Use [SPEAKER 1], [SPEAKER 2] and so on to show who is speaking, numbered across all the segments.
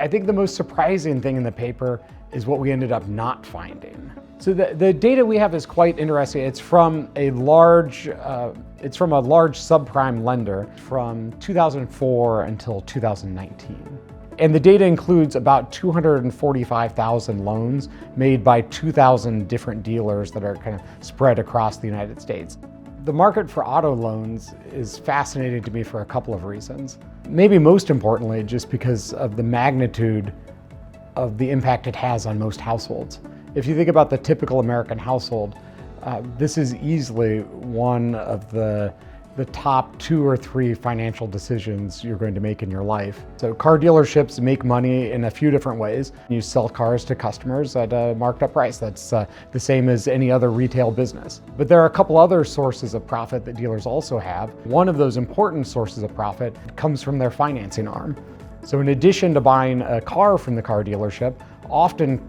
[SPEAKER 1] I think the most surprising thing in the paper is what we ended up not finding. So the data we have is quite interesting. It's from a large subprime lender from 2004 until 2019. And the data includes about 245,000 loans made by 2,000 different dealers that are kind of spread across the United States. The market for auto loans is fascinating to me for a couple of reasons. Maybe most importantly, just because of the magnitude of the impact it has on most households. If you think about the typical American household, this is easily one of the top 2 or 3 financial decisions you're going to make in your life. So car dealerships make money in a few different ways. You sell cars to customers at a marked up price. That's the same as any other retail business. But there are a couple other sources of profit that dealers also have. One of those important sources of profit comes from their financing arm. So in addition to buying a car from the car dealership, often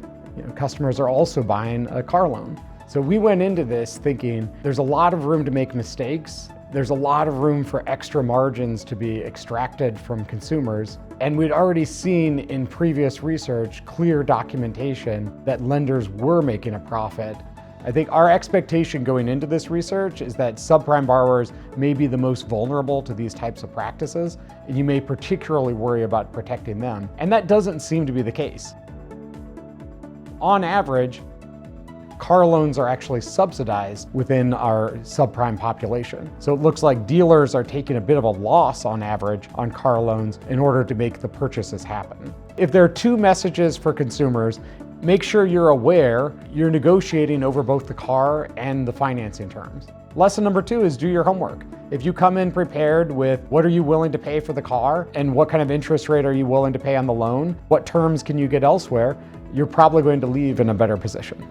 [SPEAKER 1] customers are also buying a car loan. So we went into this thinking there's a lot of room to make mistakes. There's a lot of room for extra margins to be extracted from consumers. And we'd already seen in previous research clear documentation that lenders were making a profit. I think our expectation going into this research is that subprime borrowers may be the most vulnerable to these types of practices, and you may particularly worry about protecting them. And that doesn't seem to be the case. On average, car loans are actually subsidized within our subprime population. So it looks like dealers are taking a bit of a loss on average on car loans in order to make the purchases happen. If there are 2 messages for consumers, make sure you're aware you're negotiating over both the car and the financing terms. Lesson number 2 is do your homework. If you come in prepared with what are you willing to pay for the car and what kind of interest rate are you willing to pay on the loan, what terms can you get elsewhere, you're probably going to leave in a better position.